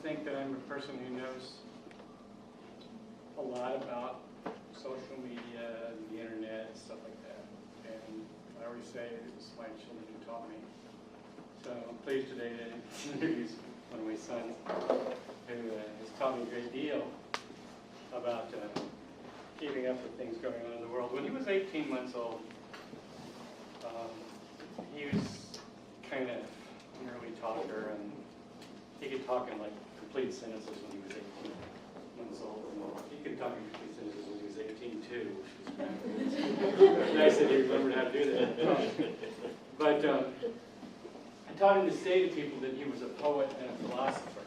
think that I'm a person who knows a lot about social media, the internet, stuff like that. And I always say it was my children who taught me. So I'm pleased today to introduce one of my sons who has taught me a great deal about keeping up with things going on in the world. When he was 18 months old, he was kind of an early talker, and he could talk in like complete sentences when he was 18 months old. And he could talk in complete sentences when he was 18 too, which was kind of nice that he remembered how to do that. But I taught him to say to people that he was a poet and a philosopher.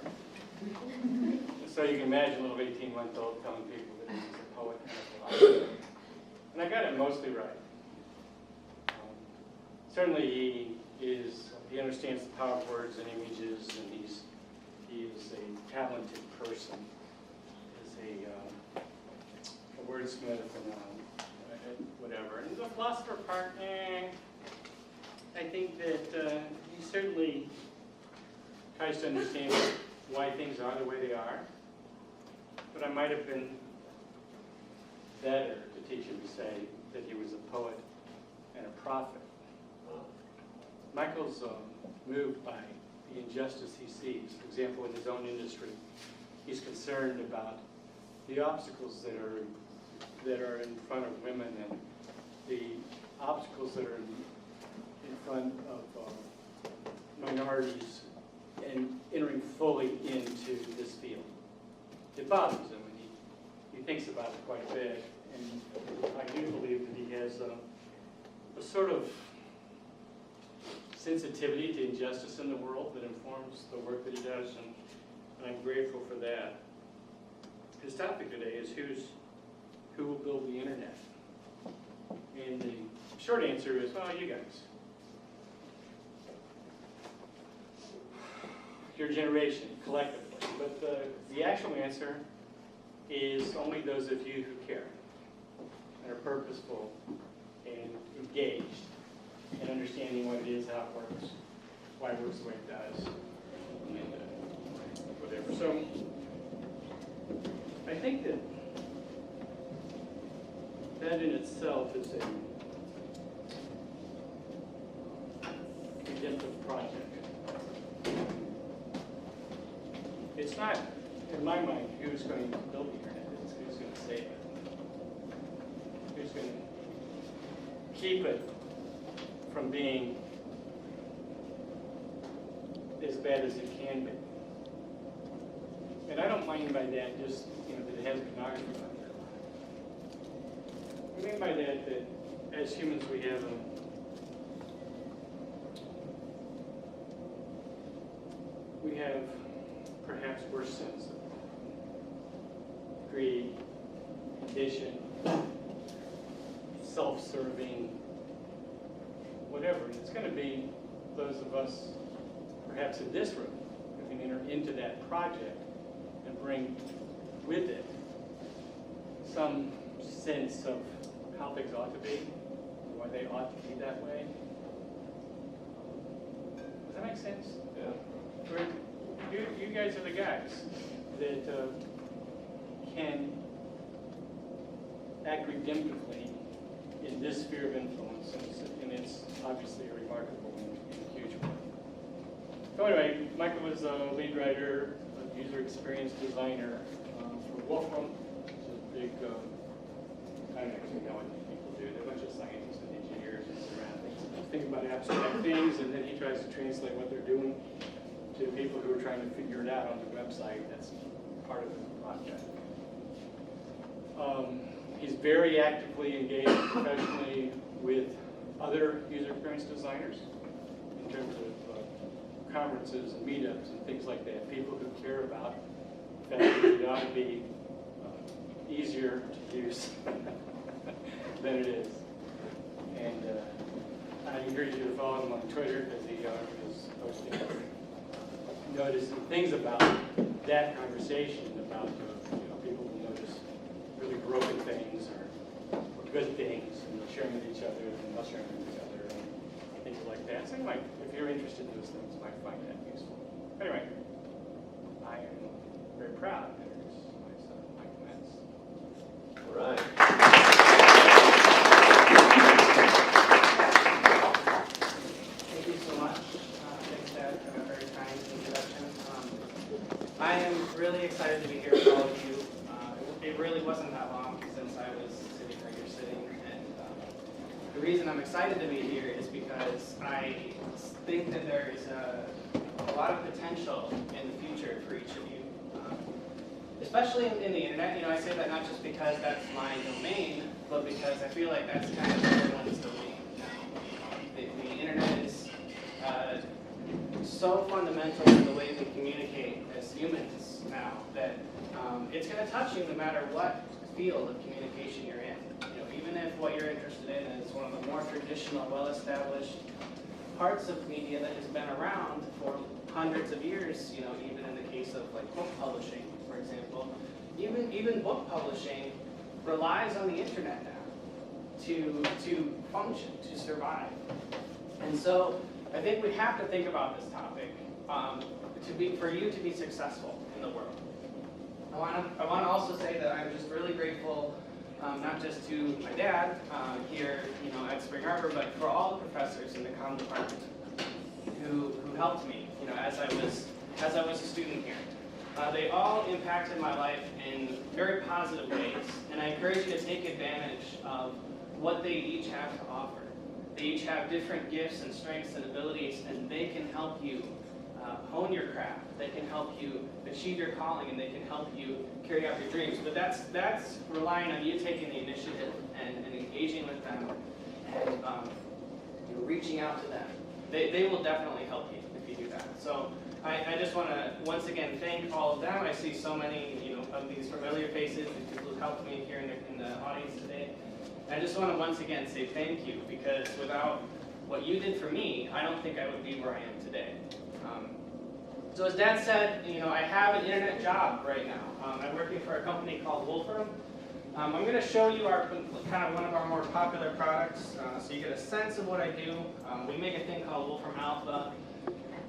So you can imagine a little 18-month-old telling people that he was a poet and a philosopher. And I got it mostly right. Certainly he understands the power of words and images, and he is a talented person. He's a wordsmith and whatever. And the philosopher part, I think that he certainly tries to understand why things are the way they are. But I might have been better to teach him to say that he was a poet and a prophet. Michael's moved by the injustice he sees. For example, in his own industry, he's concerned about the obstacles that are in front of women and the obstacles that are in front of minorities and entering fully into this field. It bothers him, and he thinks about it quite a bit. And I do believe that he has a sort of sensitivity to injustice in the world that informs the work that he does, and I'm grateful for that. His topic today is who will build the internet? And the short answer is, well, you guys. Your generation, collectively. But the actual answer is only those of you who care and are purposeful and engaged in understanding what it is, how it works, why it works the way it does, and whatever. So I think that in itself is a redemptive project. It's not, in my mind, who's going to build the internet, it's who's going to save it. Who's going to keep it from being as bad as it can be. And I don't mind by that just, that it has pornography on it. I mean by that as humans we have perhaps worse sins of greed, ambition, self-serving, whatever. And it's going to be those of us, perhaps in this room, who can enter into that project and bring with it some sense of how things ought to be, why they ought to be that way. Does that make sense? Yeah. You guys are the guys that can act redemptively in this sphere of influence, and it's obviously a remarkable and huge one. So anyway, Michael was a lead writer, a user experience designer for Wolfram, which is a big, I don't actually know what these people do. They're a bunch of scientists and engineers and around things. Think about abstract things, and then he tries to translate what they're doing to people who are trying to figure it out on the website. That's part of the project. He's very actively engaged professionally with other user experience designers in terms of conferences and meetups and things like that. People who care about the fact that it ought to be easier to use than it is. And I encourage you to follow him on Twitter because he is posting noticing things about that conversation about people who notice really broken things or good things, and they'll share them with each other, and they'll share them with each other, and things like that. So you might, if you're interested in those things, you might find that useful. Anyway, I am very proud to introduce my son, Michael Metz. All right. Thank you so much. Thanks, Dad, for a very kind introduction. I am really excited to be here with all of you. It really wasn't that long since I was sitting where you're sitting, and the reason I'm excited to be here is because I think that there is a lot of potential in the future for each of you, especially in the internet. You know, I say that not just because that's my domain, but because I feel like that's kind of everyone's domain now. The internet is so fundamental to the way we communicate as humans now that it's going to touch you no matter what field of communication you're in. You know, even if what you're interested in is one of the more traditional, well-established parts of media that has been around for hundreds of years. You know, even in the case of like book publishing, for example, even book publishing relies on the internet now to function, to survive. And so I think we have to think about this topic for you to be successful in the world. I want to also say that I'm just really grateful, not just to my dad here, you know, at Spring Arbor, but for all the professors in the comm department who helped me, you know, as I was a student here. They all impacted my life in very positive ways, and I encourage you to take advantage of what they each have to offer. They each have different gifts and strengths and abilities, and they can help you hone your craft. They can help you achieve your calling, and they can help you carry out your dreams. But that's relying on you taking the initiative and engaging with them and you know, reaching out to them. They will definitely help you if you do that. So I just want to once again thank all of them. I see so many, you know, of these familiar faces, these people who helped me here in the audience today. And I just want to once again say thank you, because without what you did for me, I don't think I would be where I am today. So as Dad said, you know, I have an internet job right now. I'm working for a company called Wolfram. I'm going to show you our kind of one of our more popular products, so you get a sense of what I do. We make a thing called Wolfram Alpha.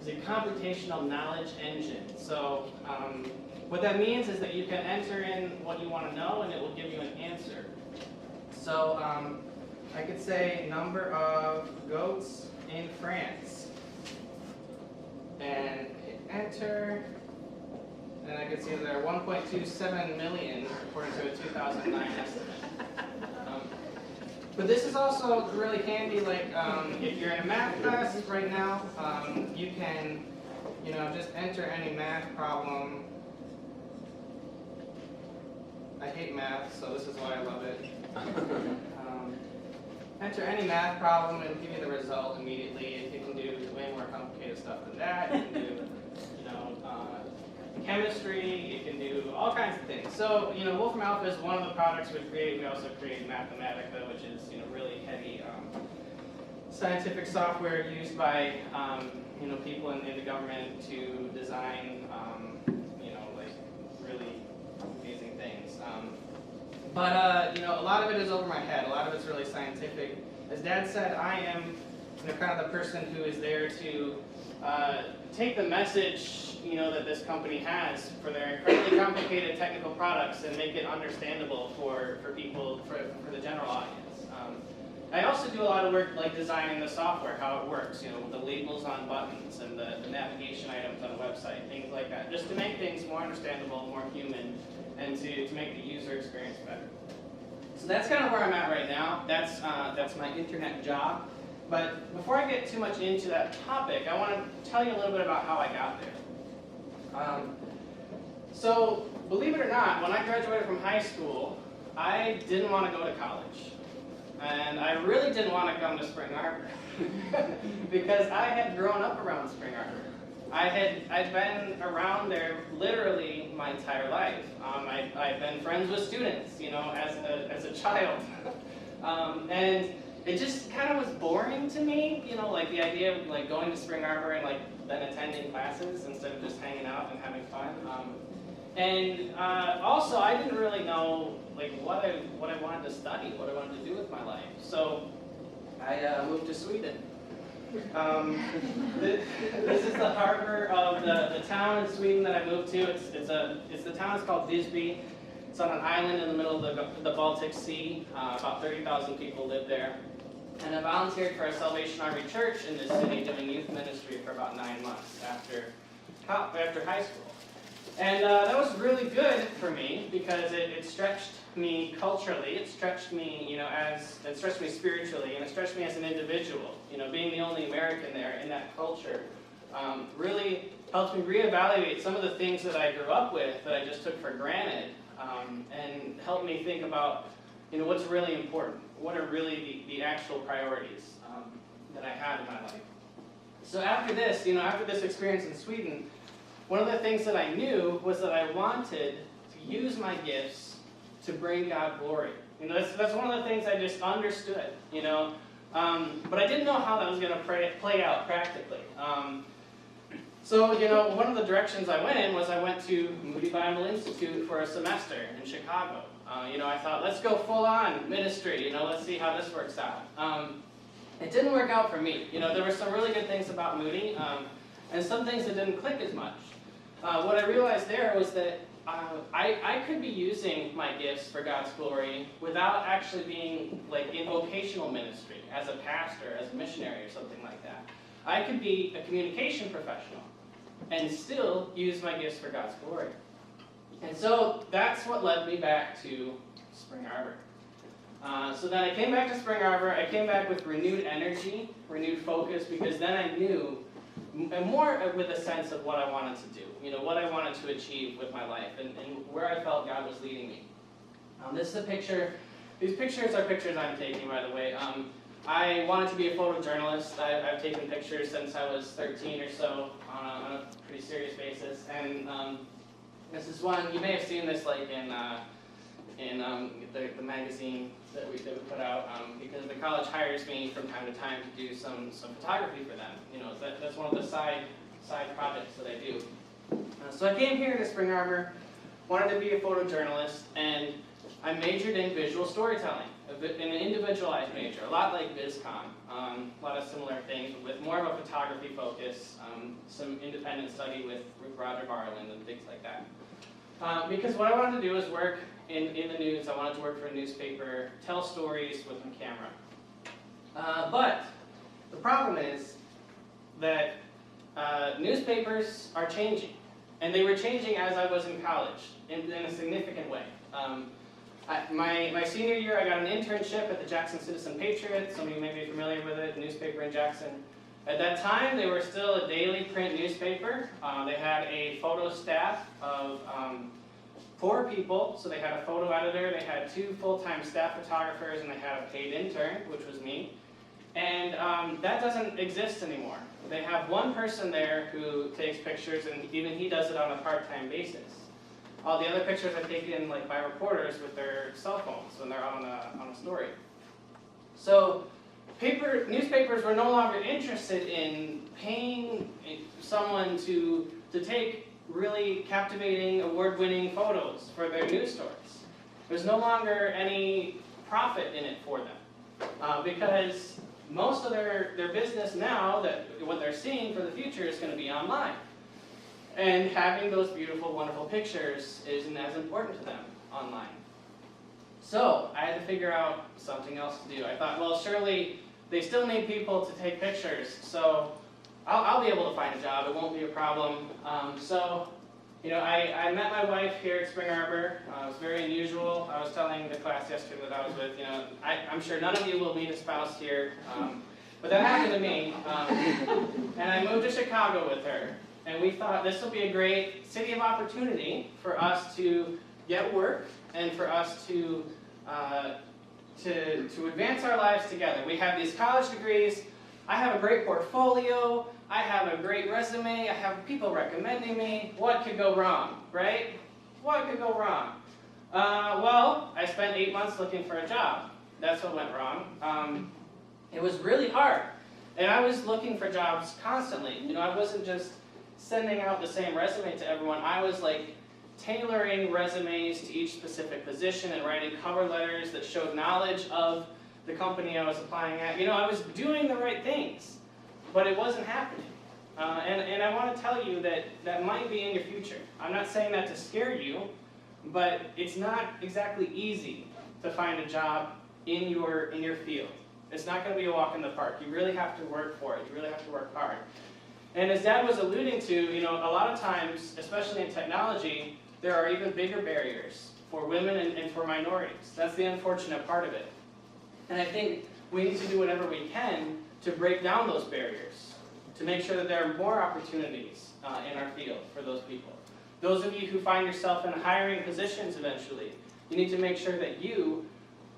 It's a computational knowledge engine. So what that means is that you can enter in what you want to know, and it will give you an answer. So I could say number of goats in France, and hit enter, and I can see that there are 1.27 million according to a 2009 estimate. But this is also really handy, like if you're in a math class right now, you can, you know, just enter any math problem. I hate math, so this is why I love it. Enter any math problem and give you the result immediately. You can do way more complicated stuff than that. You can do, you know, chemistry. You can do all kinds of things. So, you know, Wolfram Alpha is one of the products we create. We also create Mathematica, which is, you know, really heavy scientific software used by, you know, people in the government to design, you know, like really amazing things. But you know, a lot of it is over my head. A lot of it's really scientific. As Dad said, I am, you know, kind of the person who is there to take the message, you know, that this company has for their incredibly complicated technical products and make it understandable for people, for the general audience. I also do a lot of work like designing the software, how it works, you know, the labels on buttons and the navigation items on a website, things like that, just to make things more understandable, more human, and to make the user experience better. So that's kind of where I'm at right now. That's my internet job. But before I get too much into that topic, I want to tell you a little bit about how I got there. So believe it or not, when I graduated from high school, I didn't want to go to college. And I really didn't want to come to Spring Arbor because I had grown up around Spring Arbor. I'd been around there literally my entire life. I'd been friends with students, you know, as a child. And it just kind of was boring to me, you know, like the idea of like going to Spring Arbor and like then attending classes instead of just hanging out and having fun. And also, I didn't really know like what I wanted to study, what I wanted to do with my life. So I moved to Sweden. This is the harbor of the town in Sweden that I moved to. It's the town is called Visby. It's on an island in the middle of the Baltic Sea. About 30,000 people live there. And I volunteered for a Salvation Army church in this city doing youth ministry for about 9 months after high school. And that was really good for me because it stretched me culturally, it stretched me, it stretched me spiritually, and it stretched me as an individual. Being the only American there in that culture really helped me reevaluate some of the things that I grew up with that I just took for granted, and helped me think about, what's really important, what are really the actual priorities that I have in my life. So after this experience in Sweden, one of the things that I knew was that I wanted to use my gifts to bring God glory. That's one of the things I just understood, but I didn't know how that was going to play out practically. So, one of the directions I went in was I went to Moody Bible Institute for a semester in Chicago. I thought, let's go full on ministry, let's see how this works out. It didn't work out for me. There were some really good things about Moody, and some things that didn't click as much. What I realized there was that I could be using my gifts for God's glory without actually being in vocational ministry as a pastor, as a missionary, or something like that. I could be a communication professional and still use my gifts for God's glory. And so that's what led me back to Spring Arbor. So then I came back to Spring Arbor. I came back with renewed energy, renewed focus, because then I knew, and more with a sense of what I wanted to do, what I wanted to achieve with my life, and where I felt God was leading me. This is a picture. These pictures are pictures I'm taking, by the way. I wanted to be a photojournalist. I've taken pictures since I was 13 or so on a pretty serious basis. And this is one, you may have seen this in the magazine that we put out, because the college hires me from time to time to do some photography for them. That's one of the side projects that I do. So I came here to Spring Arbor, wanted to be a photojournalist, and I majored in visual storytelling, in an individualized major, a lot like VisCom, a lot of similar things, with more of a photography focus, some independent study with Roger Barland and things like that. Because what I wanted to do was work in the news. I wanted to work for a newspaper, tell stories with my camera. But the problem is that newspapers are changing. And they were changing as I was in college, in a significant way. My senior year, I got an internship at the Jackson Citizen Patriot. Some of you may be familiar with it, a newspaper in Jackson. At that time, they were still a daily print newspaper. They had a photo staff of 4 people. So they had a photo editor, they had 2 full-time staff photographers, and they had a paid intern, which was me. And that doesn't exist anymore. They have one person there who takes pictures, and even he does it on a part-time basis. All the other pictures are taken by reporters with their cell phones when they're on a story. So newspapers were no longer interested in paying someone to take really captivating, award-winning photos for their news stories. There's no longer any profit in it for them, because most of their business now, what they're seeing for the future, is going to be online. And having those beautiful, wonderful pictures isn't as important to them online. So I had to figure out something else to do. I thought, well, surely they still need people to take pictures, so I'll be able to find a job. It won't be a problem. I met my wife here at Spring Arbor. It was very unusual. I was telling the class yesterday that I was with, I'm sure none of you will meet a spouse here, but that happened to me. And I moved to Chicago with her. And we thought this will be a great city of opportunity for us to get work and for us to advance our lives together. We have these college degrees. I have a great portfolio. I have a great resume. I have people recommending me. What could go wrong, right? What could go wrong? Well, I spent 8 months looking for a job. That's what went wrong. It was really hard. And I was looking for jobs constantly. I wasn't just sending out the same resume to everyone. I was tailoring resumes to each specific position and writing cover letters that showed knowledge of the company I was applying at. I was doing the right things. but it wasn't happening. And I want to tell you that that might be in your future. I'm not saying that to scare you, but it's not exactly easy to find a job in your field. It's not going to be a walk in the park. You really have to work for it. You really have to work hard. And as Dad was alluding to, a lot of times, especially in technology, there are even bigger barriers for women and for minorities. That's the unfortunate part of it. And I think we need to do whatever we can to break down those barriers, to make sure that there are more opportunities in our field for those people. Those of you who find yourself in hiring positions eventually, you need to make sure that you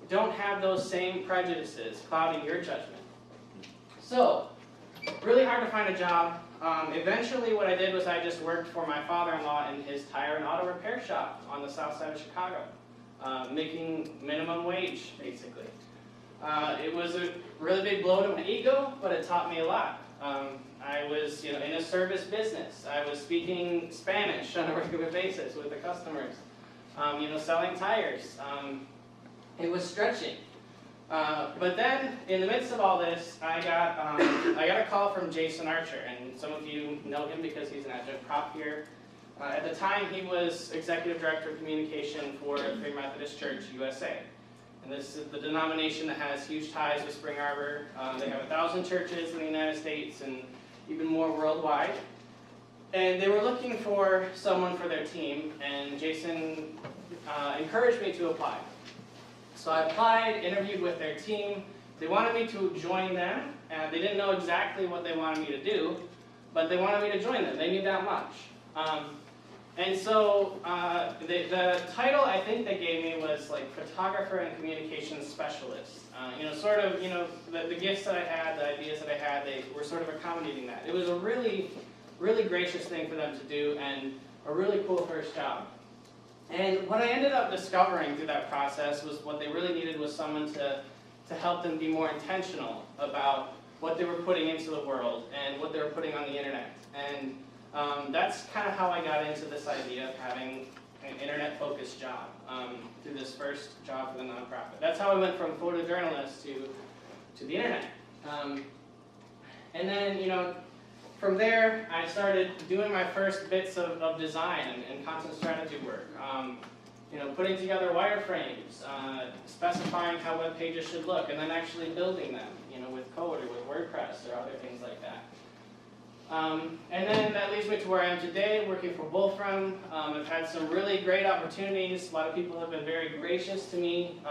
don't have those same prejudices clouding your judgment. So, really hard to find a job. Eventually what I did was I just worked for my father-in-law in his tire and auto repair shop on the south side of Chicago, making minimum wage, basically. It was a really big blow to my ego, but it taught me a lot. I was in a service business. I was speaking Spanish on a regular basis with the customers, selling tires. It was stretching. But then, in the midst of all this, I got a call from Jason Archer, and some of you know him because he's an adjunct prop here. At the time, he was Executive Director of Communication for Free Methodist Church USA. And this is the denomination that has huge ties with Spring Arbor. They have 1,000 churches in the United States and even more worldwide. And they were looking for someone for their team, and Jason encouraged me to apply. So I applied, interviewed with their team. They wanted me to join them, and they didn't know exactly what they wanted me to do, but they wanted me to join them. They knew that much. And so the title I think they gave me was like photographer and communications specialist. The gifts that I had, the ideas that I had, they were sort of accommodating that. It was a really, really gracious thing for them to do, and a really cool first job. And what I ended up discovering through that process was what they really needed was someone to help them be more intentional about what they were putting into the world and what they were putting on the internet. And that's kind of how I got into this idea of having an internet-focused job through this first job for the nonprofit. That's how I went from photojournalist to the internet. And then, from there, I started doing my first bits of design and content strategy work. Putting together wireframes, specifying how web pages should look, and then actually building them, with code or with WordPress or other things like that. And then that leads me to where I am today, working for Wolfram. I've had some really great opportunities. A lot of people have been very gracious to me.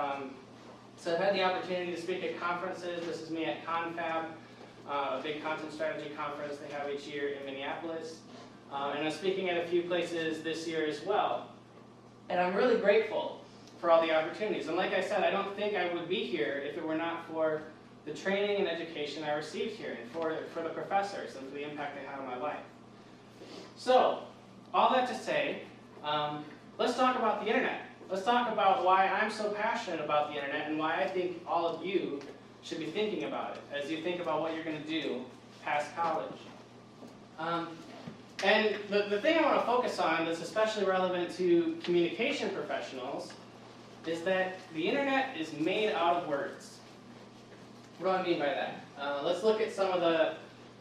So I've had the opportunity to speak at conferences. This is me at Confab, a big content strategy conference they have each year in Minneapolis. And I'm speaking at a few places this year as well. And I'm really grateful for all the opportunities. And like I said, I don't think I would be here if it were not for the training and education I received here, and for the professors, and for the impact they had on my life. So, all that to say, let's talk about the internet. Let's talk about why I'm so passionate about the internet, and why I think all of you should be thinking about it as you think about what you're going to do past college. And the thing I want to focus on that's especially relevant to communication professionals is that the internet is made out of words. What do I mean by that? Let's look at some of the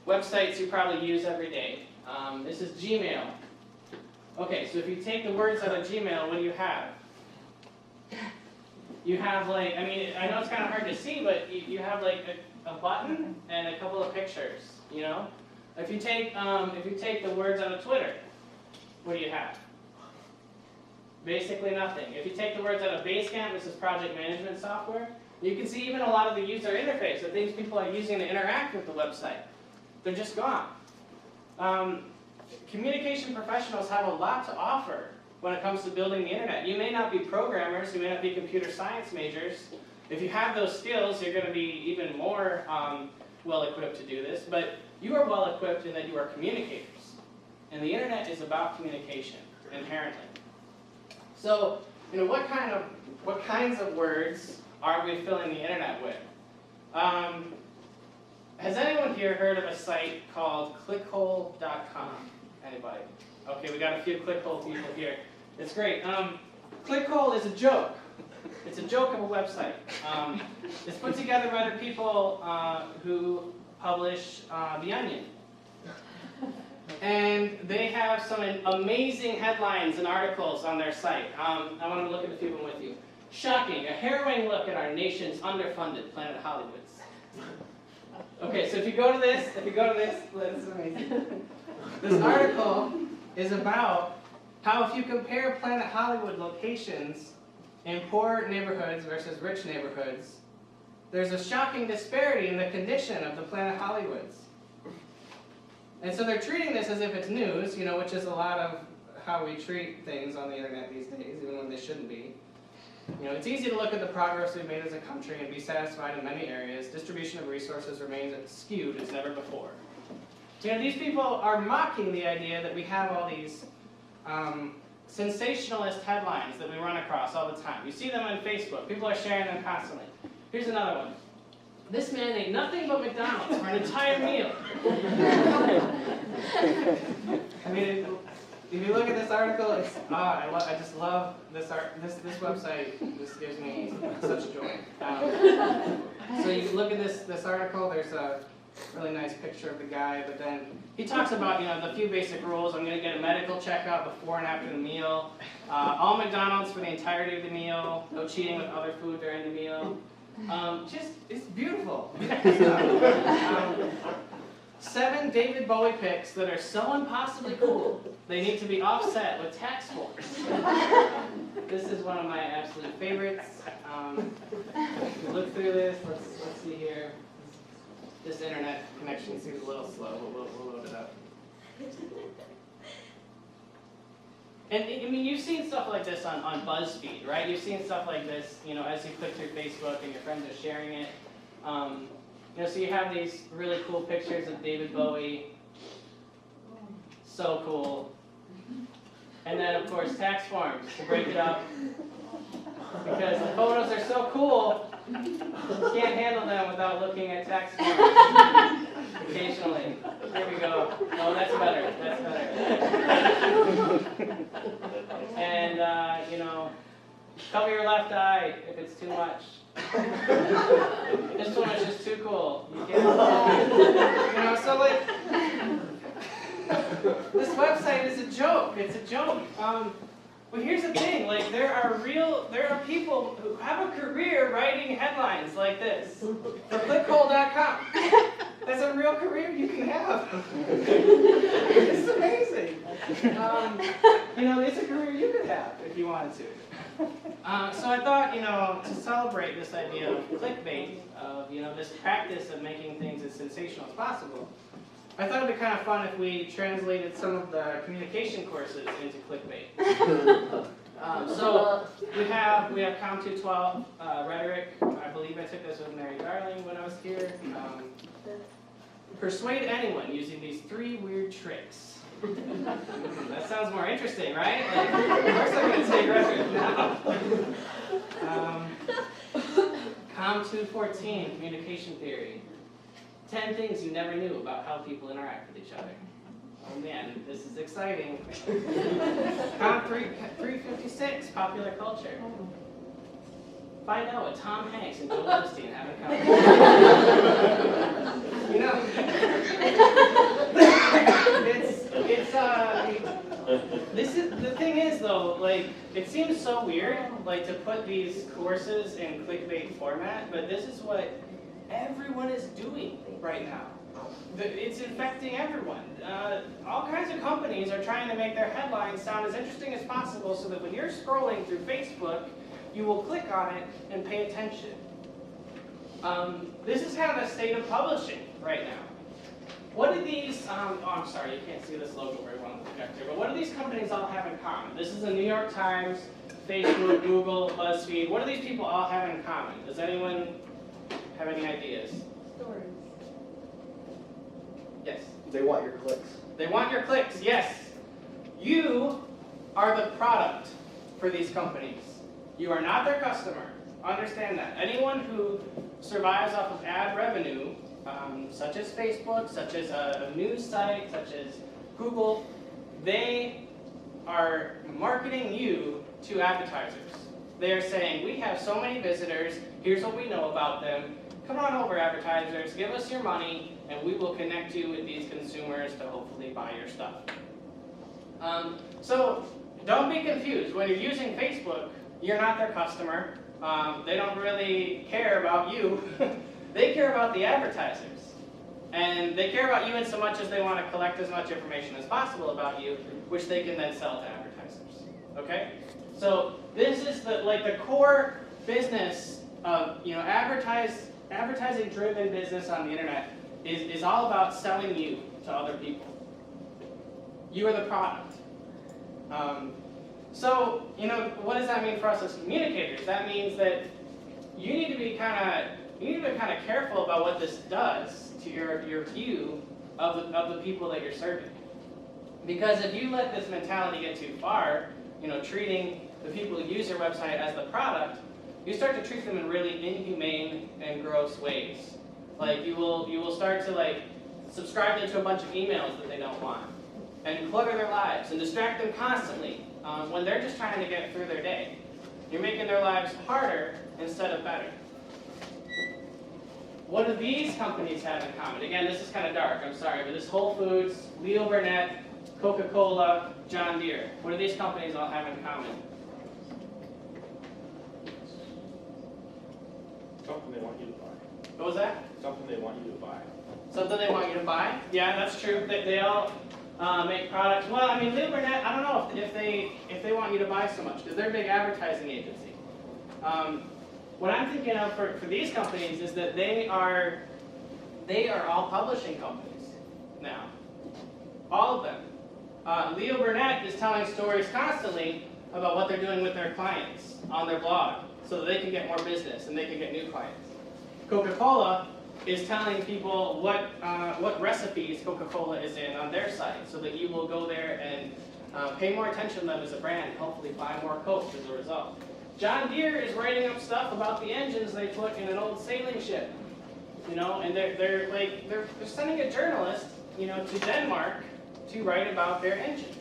websites you probably use every day. This is Gmail. Okay, so if you take the words out of Gmail, what do you have? You have I know it's kind of hard to see, but you have a button and a couple of pictures, If you take the words out of Twitter, what do you have? Basically nothing. If you take the words out of Basecamp, this is project management software, you can see even a lot of the user interface, the things people are using to interact with the website. They're just gone. Communication professionals have a lot to offer when it comes to building the internet. You may not be programmers, you may not be computer science majors. If you have those skills, you're going to be even more well-equipped to do this, but you are well-equipped in that you are communicators. And the internet is about communication, inherently. So, what kinds of words are we filling the internet with? Has anyone here heard of a site called clickhole.com? Anybody? Okay, we got a few clickhole people here. It's great. Clickhole is a joke. It's a joke of a website. It's put together by the people who publish The Onion. And they have some amazing headlines and articles on their site. I want to look at a few of them with you. Shocking, a harrowing look at our nation's underfunded Planet Hollywoods. Okay, so if you go to this, this is amazing. This article is about how if you compare Planet Hollywood locations in poor neighborhoods versus rich neighborhoods, there's a shocking disparity in the condition of the Planet Hollywoods. And so they're treating this as if it's news, you know, which is a lot of how we treat things on the internet these days, even when they shouldn't be. You know, it's easy to look at the progress we've made as a country and be satisfied in many areas. Distribution of resources remains skewed as never before. You know, these people are mocking the idea that we have all these sensationalist headlines that we run across all the time. You see them on Facebook. People are sharing them constantly. Here's another one. This man ate nothing but McDonald's for an entire meal. I mean, if you look at this article, it's I just love this this website. This gives me such joy. So you look at this article. There's a really nice picture of the guy, but then he talks about, you know, the few basic rules. I'm going to get a medical checkup before and after the meal. All McDonald's for the entirety of the meal. No cheating with other food during the meal. It's beautiful. 7 David Bowie pics that are so impossibly cool, they need to be offset with tax forms. This is one of my absolute favorites. Look through this. Let's see here. This internet connection seems a little slow, but we'll load it up. And I mean, you've seen stuff like this on BuzzFeed, right? You've seen stuff like this, you know, as you click through Facebook and your friends are sharing it. You know, so you have these really cool pictures of David Bowie. So cool. And then, of course, tax forms to break it up. Because the photos are so cool, you can't handle them without looking at tax forms. Occasionally. Here we go. Oh, that's better. That's better. And, you know, cover your left eye if it's too much. This one is just too cool. You can't. You know, so like, this website is a joke. It's a joke. But here's the thing, like there are people who have a career writing headlines like this for clickhole.com. That's a real career you can have. It's amazing. You know, it's a career you could have if you wanted to. So I thought, you know, to celebrate this idea of clickbait, of, you know, this practice of making things as sensational as possible, I thought it'd be kind of fun if we translated some of the communication courses into clickbait. So we have Com 212 rhetoric. I believe I took this with Mary Darling when I was here. Persuade anyone using these 3 weird tricks. That sounds more interesting, right? Like, of course I'm going to take rhetoric now. Com 214, communication theory. 10 things you never knew about how people interact with each other. Oh man, this is exciting. Com 356, popular culture. Find out what Tom Hanks and Joel Osteen have in common. You know, the thing is though, like, it seems so weird, like, to put these courses in clickbait format, but this is what everyone is doing right now. It's infecting everyone. All kinds of companies are trying to make their headlines sound as interesting as possible so that when you're scrolling through Facebook, you will click on it and pay attention. This is kind of the state of publishing right now. What do these, oh, I'm sorry, you can't see this logo very well on the projector, but what do these companies all have in common? This is the New York Times, Facebook, Google, BuzzFeed. What do these people all have in common? Does anyone have any ideas? Stories. Yes. They want your clicks. They want your clicks, yes. You are the product for these companies. You are not their customer. Understand that. Anyone who survives off of ad revenue, such as Facebook, such as a news site, such as Google, they are marketing you to advertisers. They are saying, we have so many visitors, here's what we know about them, come on over, advertisers, give us your money, and we will connect you with these consumers to hopefully buy your stuff. So don't be confused. When you're using Facebook, you're not their customer. They don't really care about you. They care about the advertisers. And they care about you in so much as they want to collect as much information as possible about you, which they can then sell to advertisers. Okay? So this is the core business of advertising-driven business on the internet is all about selling you to other people. You are the product. So what does that mean for us as communicators? That means that you need to be kind of careful about what this does to your view of the people that you're serving. Because if you let this mentality get too far, treating the people who use your website as the product, you start to treat them in really inhumane and gross ways. Like you will start to subscribe them to a bunch of emails that they don't want, and clutter their lives and distract them constantly when they're just trying to get through their day. You're making their lives harder instead of better. What do these companies have in common? Again, this is kind of dark, I'm sorry, but this Whole Foods, Leo Burnett, Coca-Cola, John Deere. What do these companies all have in common? Something they want you to buy. What was that? Something they want you to buy. Something they want you to buy? Yeah, that's true. They all make products. Well, I mean, Leo Burnett, I don't know if they want you to buy so much, because they're a big advertising agency. What I'm thinking of for these companies is that they are all publishing companies now. All of them. Leo Burnett is telling stories constantly about what they're doing with their clients on their blog so that they can get more business and they can get new clients. Coca-Cola is telling people what recipes Coca-Cola is in on their site so that you will go there and pay more attention to them as a brand and hopefully buy more Coke as a result. John Deere is writing up stuff about the engines they put in an old sailing ship, and they're sending a journalist, to Denmark to write about their engines.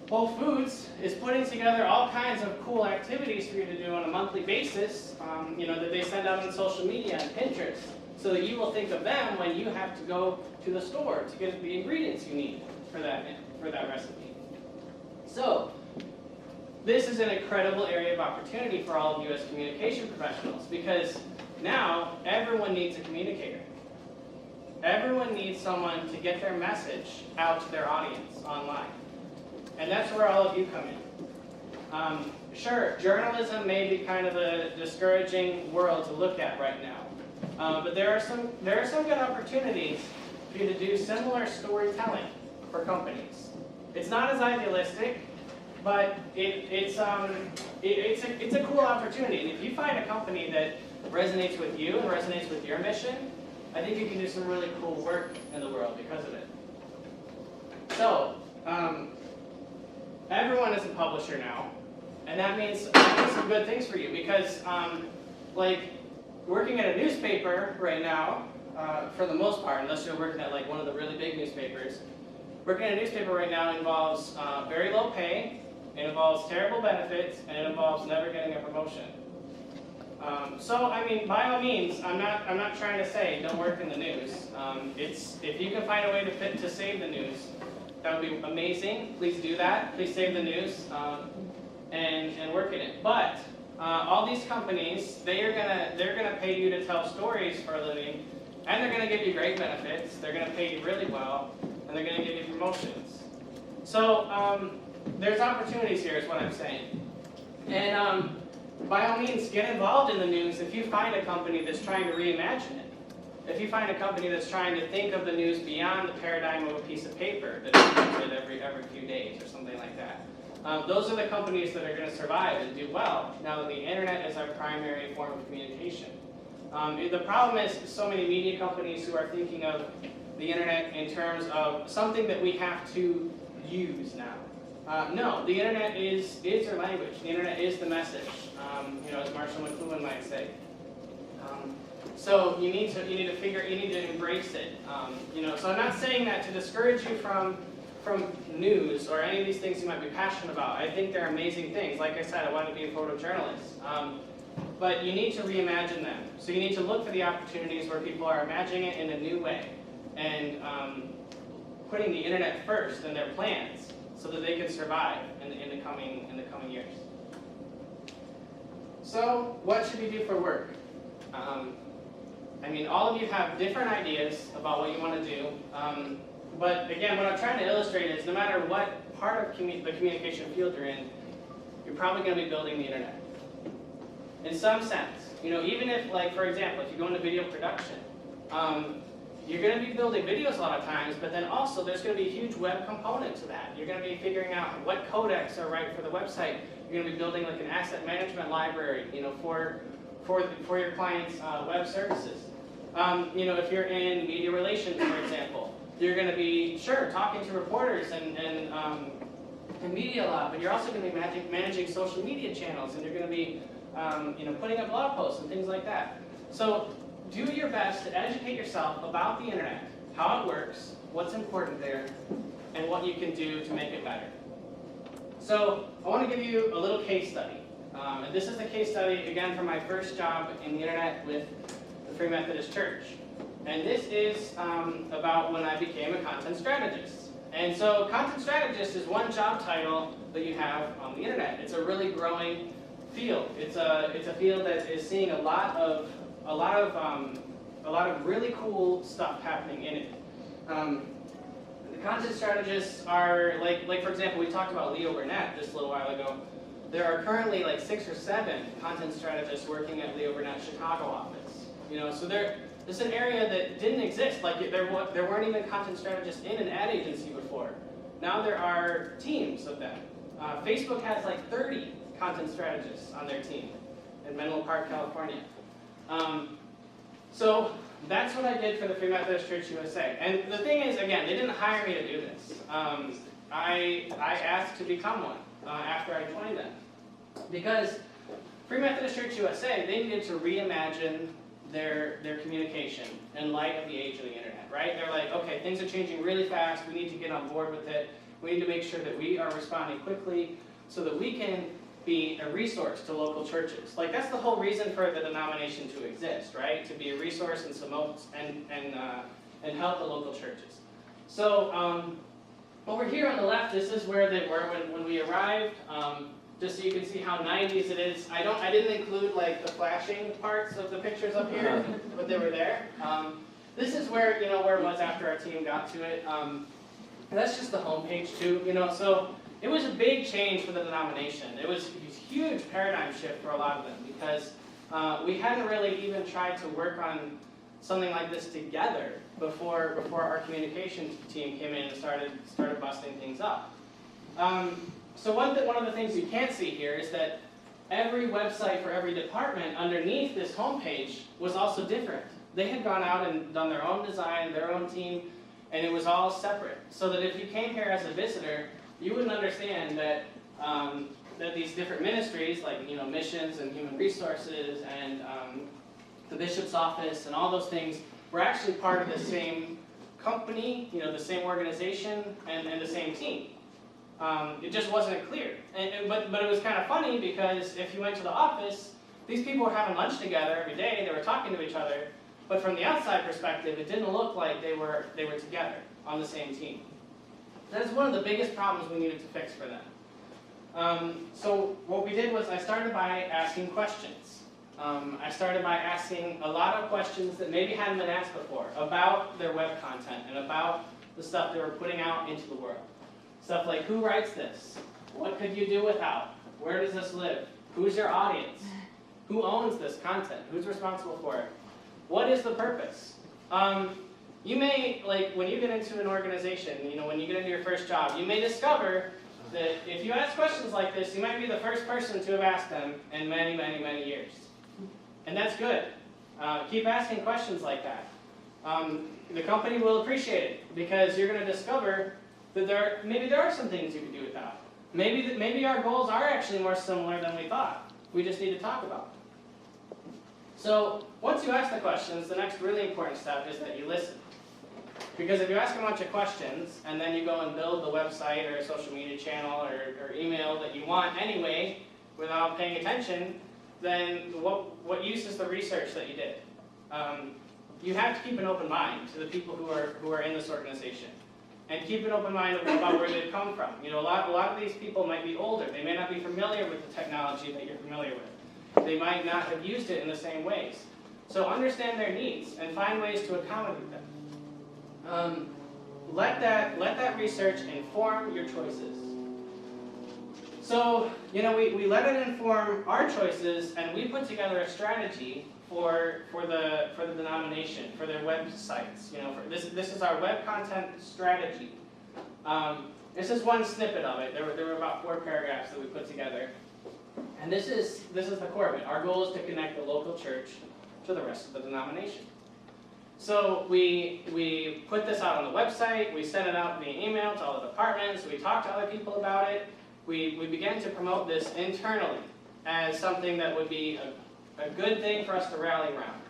Whole Foods is putting together all kinds of cool activities for you to do on a monthly basis, that they send out on social media and Pinterest, so that you will think of them when you have to go to the store to get the ingredients you need for that recipe. So, this is an incredible area of opportunity for all of you as communication professionals, because now everyone needs a communicator. Everyone needs someone to get their message out to their audience online. And that's where all of you come in. Sure, journalism may be kind of a discouraging world to look at right now. But there are some good opportunities for you to do similar storytelling for companies. It's not as idealistic, but it's a cool opportunity. And if you find a company that resonates with you and resonates with your mission, I think you can do some really cool work in the world because of it. So, everyone is a publisher now, and that means some good things for you, because working at a newspaper right now, for the most part, unless you're working at one of the really big newspapers, working at a newspaper right now involves very low pay, it involves terrible benefits, and it involves never getting a promotion. So, I mean, by all means, I'm not trying to say don't work in the news. If you can find a way to save the news, that would be amazing. Please do that. Please save the news and work in it. But all these companies, they're gonna pay you to tell stories for a living, and they're gonna give you great benefits. They're gonna pay you really well, and they're gonna give you promotions. So there's opportunities here, is what I'm saying. And by all means, get involved in the news if you find a company that's trying to reimagine it. If you find a company that's trying to think of the news beyond the paradigm of a piece of paper that is printed every few days or something like that. Those are the companies that are going to survive and do well now that the internet is our primary form of communication. The problem is so many media companies who are thinking of the internet in terms of something that we have to use now. No, the internet is your language. The internet is the message, as Marshall McLuhan might say. So you need to embrace it. So I'm not saying that to discourage you from news or any of these things you might be passionate about. I think they're amazing things. Like I said, I wanted to be a photojournalist. but you need to reimagine them. So you need to look for the opportunities where people are imagining it in a new way and putting the internet first in their plans so that they can survive in the coming years. So what should we do for work? I mean, all of you have different ideas about what you want to do, but again, what I'm trying to illustrate is no matter what part of the communication field you're in, you're probably going to be building the internet. In some sense, even if, like, for example, if you go into video production, you're going to be building videos a lot of times, but then also there's going to be a huge web component to that. You're going to be figuring out what codecs are right for the website. You're going to be building like an asset management library, for your clients' web services. If you're in media relations, for example, you're going to be talking to reporters and media lab, but you're also going to be managing social media channels, and you're going to be putting up blog posts and things like that. So do your best to educate yourself about the internet, how it works, what's important there, and what you can do to make it better. So I want to give you a little case study. And this is the case study, again, from my first job in the internet with the Free Methodist Church. And this is about when I became a content strategist. And so content strategist is one job title that you have on the internet. It's a really growing field. It's a field that is seeing a lot of really cool stuff happening in it. The content strategists are like for example, we talked about Leo Burnett just a little while ago. There are currently like 6 or 7 content strategists working at Leo Burnett's Chicago office. So there's an area that didn't exist. Like there weren't even content strategists in an ad agency before. Now there are teams of them. Facebook has like 30 content strategists on their team in Menlo Park, California. So that's what I did for the Free Methodist Church USA. And the thing is, again, they didn't hire me to do this. I asked to become one after I joined them. Because Free Methodist Church USA, they needed to reimagine their communication in light of the age of the internet, right? They're like, okay, things are changing really fast. We need to get on board with it. We need to make sure that we are responding quickly so that we can be a resource to local churches. Like that's the whole reason for the denomination to exist, right? To be a resource and promote and help the local churches. So over here on the left, this is where they were when we arrived. Just so you can see how 90s it is. I didn't include like the flashing parts of the pictures up here, but they were there. This is where where it was after our team got to it. That's just the homepage too. So it was a big change for the denomination. It was a huge paradigm shift for a lot of them because we hadn't really even tried to work on something like this together before our communications team came in and started busting things up. So one of the things you can't see here is that every website for every department underneath this homepage was also different. They had gone out and done their own design, their own team, and it was all separate. So that if you came here as a visitor, you wouldn't understand that that these different ministries, like missions and human resources and the bishop's office and all those things, were actually part of the same company, the same organization, and the same team. It just wasn't clear. But it was kind of funny because if you went to the office, these people were having lunch together every day. They were talking to each other. But from the outside perspective, it didn't look like they were together on the same team. That's one of the biggest problems we needed to fix for them. So what we did was I started by asking questions. I started by asking a lot of questions that maybe hadn't been asked before about their web content and about the stuff they were putting out into the world. Stuff like, who writes this? What could you do without? Where does this live? Who's your audience? Who owns this content? Who's responsible for it? What is the purpose? You may, like when you get into an organization, when you get into your first job, you may discover that if you ask questions like this, you might be the first person to have asked them in many, many, many years. And that's good. Keep asking questions like that. The company will appreciate it because you're going to discover that maybe there are some things you can do without. Maybe our goals are actually more similar than we thought. We just need to talk about them. So once you ask the questions, the next really important step is that you listen. Because if you ask a bunch of questions and then you go and build the website or a social media channel or email that you want anyway without paying attention, then what use is the research that you did? You have to keep an open mind to the people who are in this organization, and keep an open mind about where they've come from. You know, a lot of these people might be older. They may not be familiar with the technology that you're familiar with. They might not have used it in the same ways. So understand their needs and find ways to accommodate them. Let that research inform your choices. So, you know, we let it inform our choices, and we put together a strategy for the denomination, for their websites. You know, this is our web content strategy. This is one snippet of it. There were about 4 paragraphs that we put together, and this is the core of it. Our goal is to connect the local church to the rest of the denomination. So we put this out on the website. We sent it out via email to all the departments. We talked to other people about it. We began to promote this internally as something that would be a good thing for us to rally around.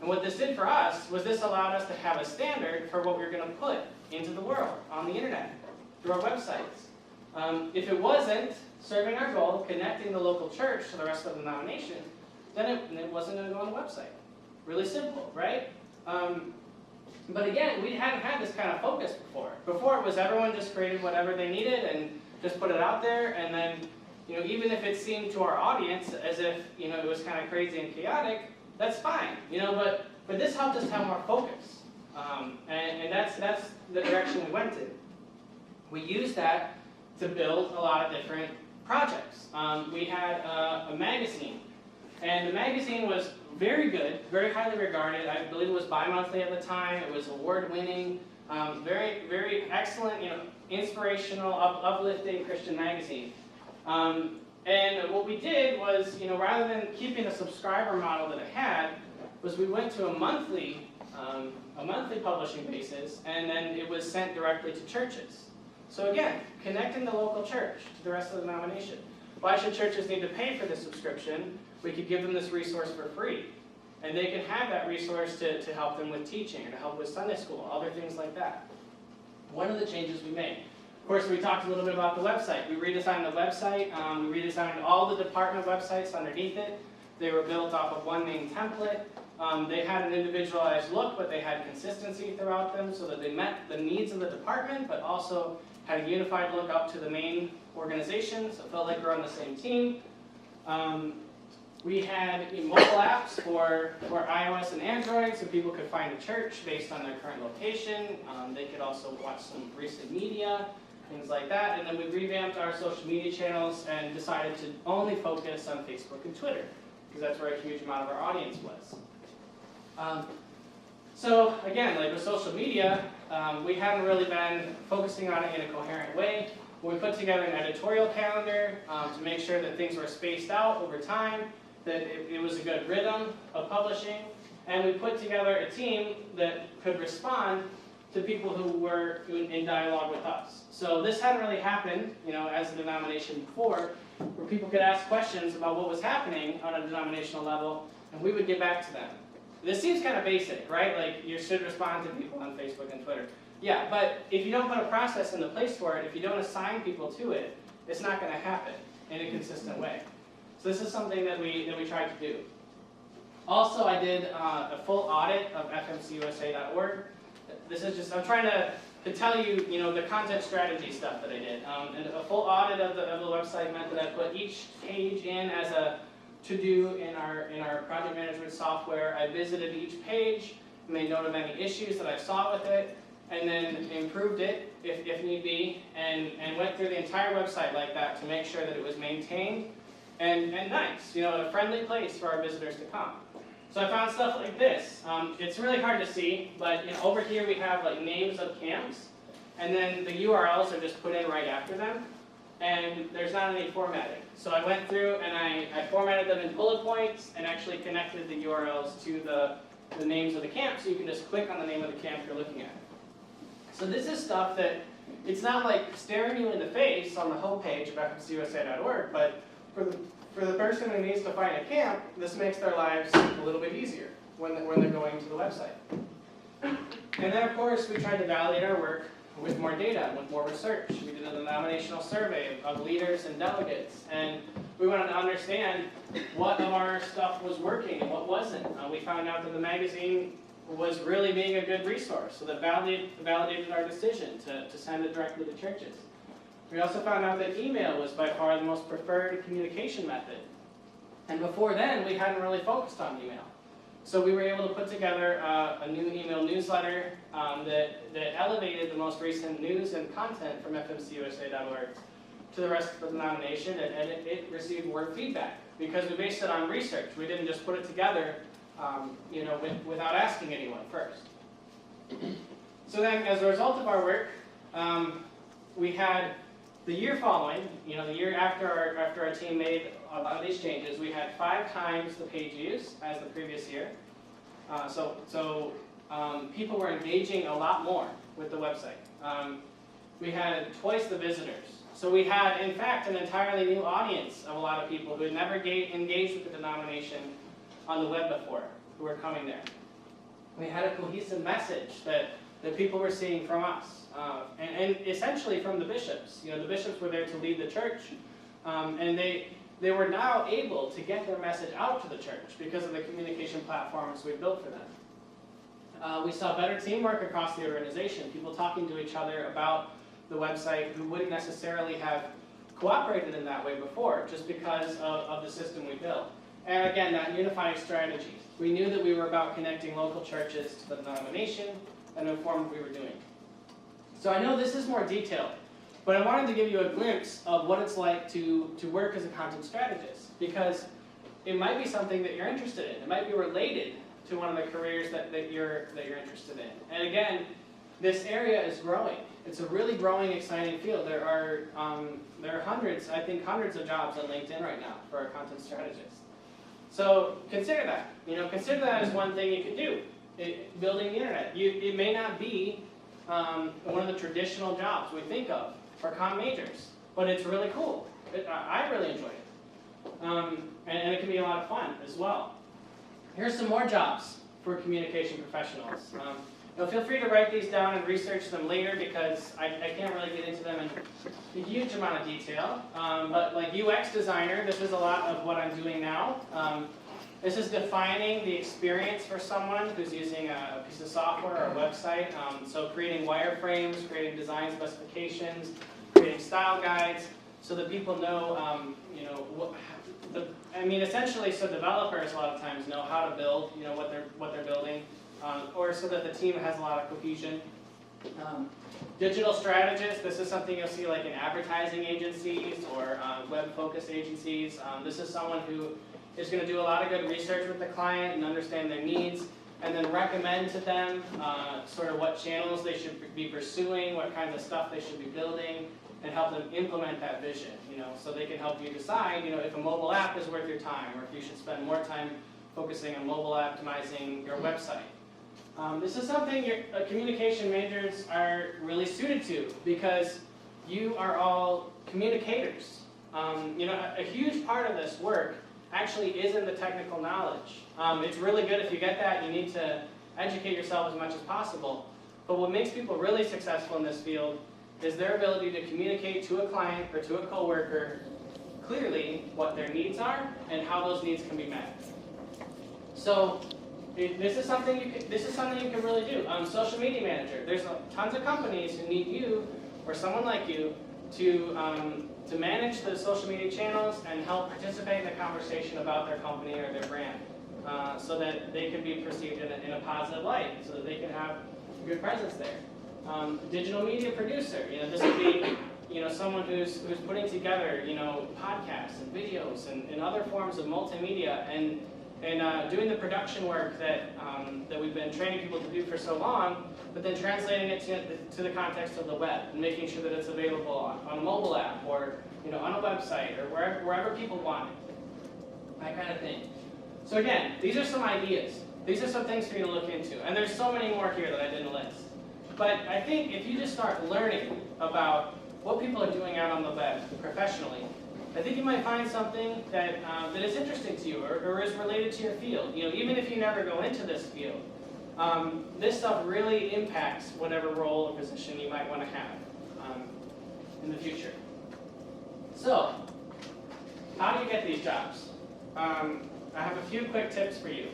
And what this did for us was this allowed us to have a standard for what we were going to put into the world on the internet through our websites. If it wasn't serving our goal of connecting the local church to the rest of the denomination, then it wasn't going to go on the website. Really simple, right? But again, we hadn't had this kind of focus before. Before it was everyone just created whatever they needed and just put it out there, and then, you know, even if it seemed to our audience as if, you know, it was kind of crazy and chaotic, that's fine, you know, but this helped us have more focus. And that's the direction we went in. We used that to build a lot of different projects. We had a magazine, and the magazine was very good, very highly regarded. I believe it was bi-monthly at the time. It was award-winning, very, very excellent, you know, inspirational, uplifting Christian magazine. And what we did was, you know, rather than keeping the subscriber model that it had, was we went to a monthly publishing basis, and then it was sent directly to churches. So again, connecting the local church to the rest of the denomination. Why should churches need to pay for this subscription? We could give them this resource for free. And they can have that resource to help them with teaching, or to help with Sunday school, other things like that. One of the changes we made. Of course, we talked a little bit about the website. We redesigned the website. We redesigned all the department websites underneath it. They were built off of one main template. They had an individualized look, but they had consistency throughout them so that they met the needs of the department, but also had a unified look up to the main organization, so it felt like we're on the same team. We had mobile apps for iOS and Android, so people could find a church based on their current location. They could also watch some recent media, things like that. And then we revamped our social media channels and decided to only focus on Facebook and Twitter, because that's where a huge amount of our audience was. So again, like with social media, we haven't really been focusing on it in a coherent way. We put together an editorial calendar to make sure that things were spaced out over time, that it was a good rhythm of publishing, and we put together a team that could respond to people who were in dialogue with us. So this hadn't really happened, you know, as a denomination before, where people could ask questions about what was happening on a denominational level, and we would get back to them. This seems kind of basic, right? Like, you should respond to people on Facebook and Twitter. Yeah, but if you don't put a process into place for it, if you don't assign people to it, it's not going to happen in a consistent way. So this is something that we tried to do. Also, I did a full audit of fmcusa.org. This is just, I'm trying to tell you, you know, the content strategy stuff that I did. And a full audit of the website meant that I put each page in as a to-do in our project management software. I visited each page, made note of any issues that I saw with it, and then improved it if need be, and went through the entire website like that to make sure that it was maintained and nice, you know, a friendly place for our visitors to come. So I found stuff like this. It's really hard to see, but you know, over here we have like names of camps, and then the URLs are just put in right after them, and there's not any formatting. So I went through and I formatted them in bullet points and actually connected the URLs to the names of the camps, so you can just click on the name of the camp you're looking at. So this is stuff that, it's not like staring you in the face on the homepage of fmcusa.org, but for the person who needs to find a camp, this makes their lives a little bit easier when they're going to the website. And then, of course, we tried to validate our work with more data, with more research. We did a denominational survey of leaders and delegates, and We wanted to understand what of our stuff was working and what wasn't. We found out that the magazine was really being a good resource, so that validated our decision to send it directly to churches. We also found out that email was by far the most preferred communication method. And before then, we hadn't really focused on email. So we were able to put together a new email newsletter that elevated the most recent news and content from fmcusa.org to the rest of the denomination, and it received word feedback because we based it on research. We didn't just put it together without asking anyone first. So then, as a result of our work, we had the year following, the year after our team made a lot of these changes, we had 5 times the page views as the previous year. So people were engaging a lot more with the website. We had twice the visitors. So we had, in fact, an entirely new audience of a lot of people who had never engaged with the denomination on the web before, who were coming there. We had a cohesive message that people were seeing from us, and essentially from the bishops. The bishops were there to lead the church, and they were now able to get their message out to the church because of the communication platforms we built for them. We saw better teamwork across the organization, people talking to each other about the website who wouldn't necessarily have cooperated in that way before, just because of the system we built. And again, that unifying strategy. We knew that we were about connecting local churches to the denomination and inform what we were doing. So I know this is more detailed, but I wanted to give you a glimpse of what it's like to work as a content strategist, because it might be something that you're interested in. It might be related to one of the careers that you're interested in. And again, this area is growing. It's a really growing, exciting field. There are hundreds of jobs on LinkedIn right now for a content strategist. So consider that. Consider that as one thing you could do. Building the internet. It may not be one of the traditional jobs we think of for comm majors, but it's really cool. I really enjoy it. And it can be a lot of fun as well. Here's some more jobs for communication professionals. Feel free to write these down and research them later, because I can't really get into them in a huge amount of detail. But like UX designer, this is a lot of what I'm doing now. This is defining the experience for someone who's using a piece of software or a website. So creating wireframes, creating design specifications, creating style guides, so that people know, essentially, so developers a lot of times know how to build, what they're building. Or so that the team has a lot of cohesion. Digital strategists, this is something you'll see like in advertising agencies or web-focused agencies. This is someone who is going to do a lot of good research with the client and understand their needs, and then recommend to them sort of what channels they should be pursuing, what kinds of stuff they should be building, and help them implement that vision, so they can help you decide, if a mobile app is worth your time, or if you should spend more time focusing on mobile optimizing your website. This is something communication majors are really suited to, because you are all communicators. A huge part of this work actually is in the technical knowledge. It's really good if you get that. You need to educate yourself as much as possible. But what makes people really successful in this field is their ability to communicate to a client or to a coworker clearly what their needs are and how those needs can be met. So this is something you can really do. Social media manager. There's tons of companies who need you or someone like you to manage the social media channels and help participate in the conversation about their company or their brand, so that they can be perceived in a positive light, so that they can have a good presence there. Digital media producer. This would be someone who's putting together podcasts and videos and other forms of multimedia and doing the production work that we've been training people to do for so long, but then translating it to the context of the web and making sure that it's available on a mobile app or on a website or wherever people want it, that kind of thing. So again, these are some ideas. These are some things for you to look into, and there's so many more here that I didn't list. But I think if you just start learning about what people are doing out on the web professionally, I think you might find something that is interesting to you or is related to your field. Even if you never go into this field, this stuff really impacts whatever role or position you might want to have in the future. So, how do you get these jobs? I have a few quick tips for you.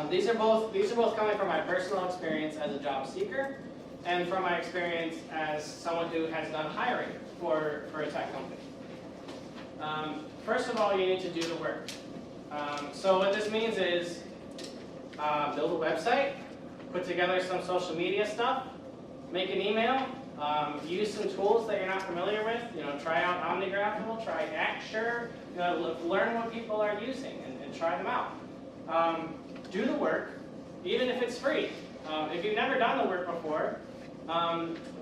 These are both coming from my personal experience as a job seeker and from my experience as someone who has done hiring for a tech company. First of all, you need to do the work. So what this means is build a website, put together some social media stuff, make an email, use some tools that you're not familiar with. Try out OmniGraffle, try Acture, learn what people are using and try them out. Do the work, even if it's free. If you've never done the work before,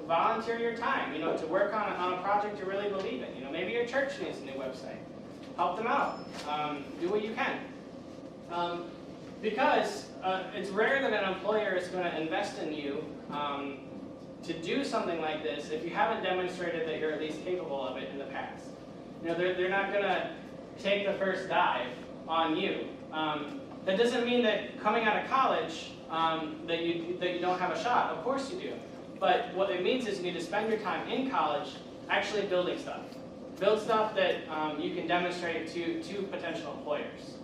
volunteer your time, to work on a project you really believe in. Maybe your church needs a new website. Help them out. Do what you can. Because it's rare that an employer is going to invest in you to do something like this if you haven't demonstrated that you're at least capable of it in the past. They're not going to take the first dive on you. That doesn't mean that coming out of college that you don't have a shot. Of course you do. But what it means is you need to spend your time in college actually building stuff. Build stuff that you can demonstrate to potential employers.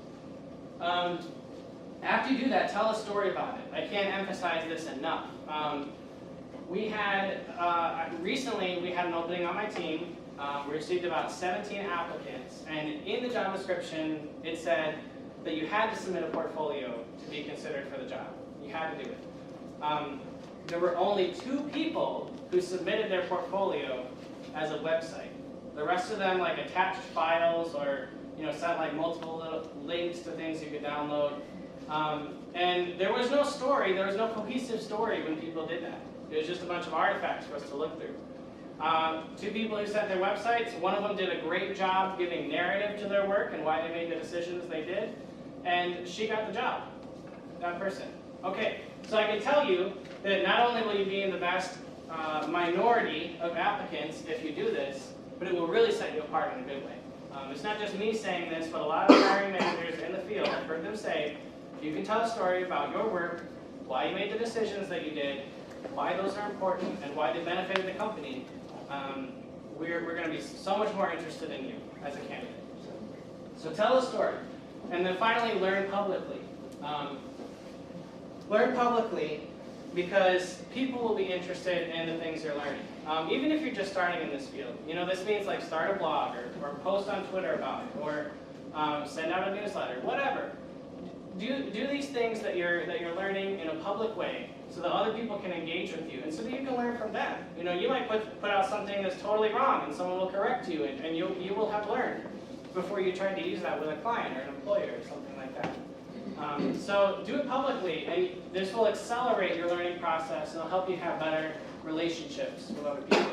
After you do that, tell a story about it. I can't emphasize this enough. Recently we had an opening on my team. We received about 17 applicants, and in the job description it said that you had to submit a portfolio to be considered for the job. You had to do it. There were only 2 people who submitted their portfolio as a website. The rest of them attached files or sent multiple little links to things you could download. And there was no story, there was no cohesive story when people did that. It was just a bunch of artifacts for us to look through. 2 people who sent their websites, one of them did a great job giving narrative to their work and why they made the decisions they did, and she got the job, that person. Okay, so I can tell you that not only will you be in the best minority of applicants if you do this, but it will really set you apart in a good way. It's not just me saying this, but a lot of hiring managers in the field, I've heard them say, if you can tell a story about your work, why you made the decisions that you did, why those are important, and why they benefited the company, we're going to be so much more interested in you as a candidate. So tell a story. And then finally, learn publicly. Learn publicly because people will be interested in the things you're learning. Even if you're just starting in this field. This means start a blog or post on Twitter about it or send out a newsletter, whatever. Do these things that you're learning in a public way so that other people can engage with you and so that you can learn from them. You might put out something that's totally wrong and someone will correct you and you will have learned before you try to use that with a client or an employer or something like that. So do it publicly, and this will accelerate your learning process and it'll help you have better relationships with other people.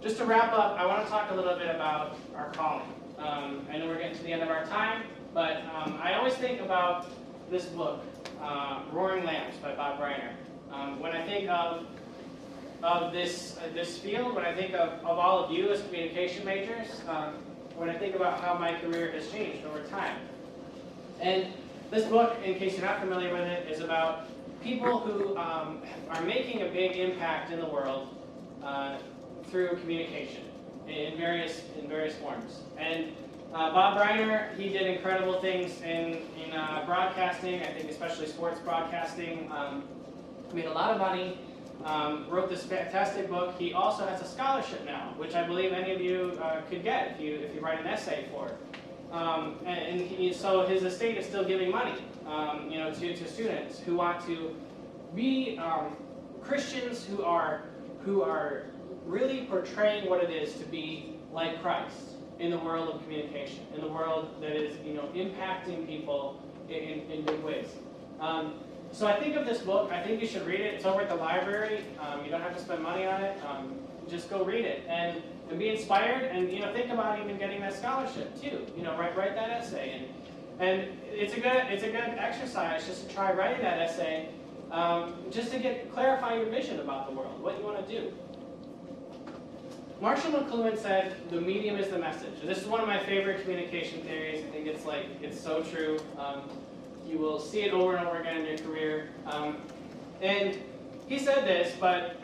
Just to wrap up, I want to talk a little bit about our calling. I know we're getting to the end of our time, but I always think about this book, Roaring Lamps by Bob Reiner. When I think of this field, when I think of all of you as communication majors, when I think about how my career has changed over time. And this book, in case you're not familiar with it, is about people who are making a big impact in the world through communication in various forms. And Bob Reiner, he did incredible things in broadcasting, I think especially sports broadcasting. Made a lot of money, wrote this fantastic book. He also has a scholarship now, which I believe any of you could get if you write an essay for it. So his estate is still giving money, to students who want to be Christians who are really portraying what it is to be like Christ in the world of communication, in the world that is impacting people in big ways. So I think of this book. I think you should read it. It's over at the library. You don't have to spend money on it. Just go read it and be inspired, and think about even getting that scholarship too. Write that essay, and it's a good exercise just to try writing that essay, just to clarify your vision about the world, what you want to do. Marshall McLuhan said, "The medium is the message." And this is one of my favorite communication theories. I think it's so true. You will see it over and over again in your career. And he said this, but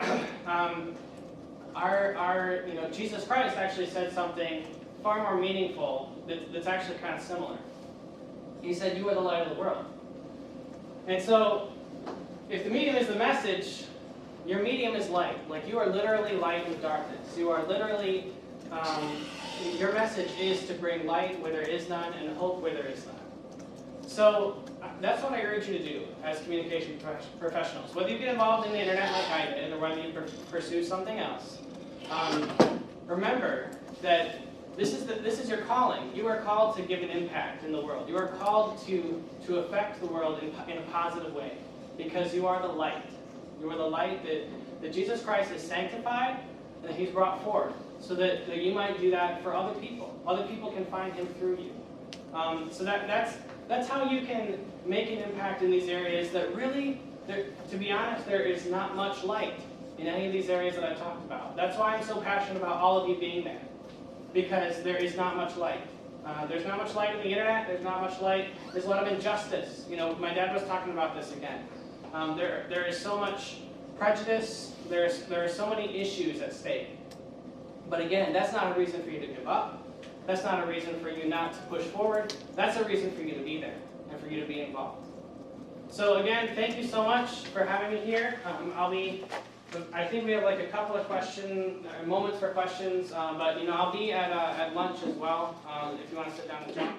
our Jesus Christ actually said something far more meaningful that's actually kind of similar. He said, you are the light of the world. And so, if the medium is the message, your medium is light. Like, you are literally light in darkness. You are literally, your message is to bring light where there is none and hope where there is none. So, that's what I urge you to do as communication professionals. Whether you get involved in the internet like I did, or whether you pursue something else, remember that this is your calling. You are called to give an impact in the world. You are called to affect the world in a positive way, because you are the light. You are the light that Jesus Christ has sanctified and that He's brought forth, so that you might do that for other people. Other people can find Him through you. So that's how you can make an impact in these areas that really, to be honest, there is not much light in any of these areas that I've talked about. That's why I'm so passionate about all of you being there, because there is not much light. There's not much light in the internet. There's not much light. There's a lot of injustice. You know, my dad was talking about this again. There is so much prejudice. There are so many issues at stake. But again, that's not a reason for you to give up. That's not a reason for you not to push forward. That's a reason for you to be there and for you to be involved. So again, thank you so much for having me here. I think we have like a couple of moments for questions, but I'll be at lunch as well if you want to sit down and chat.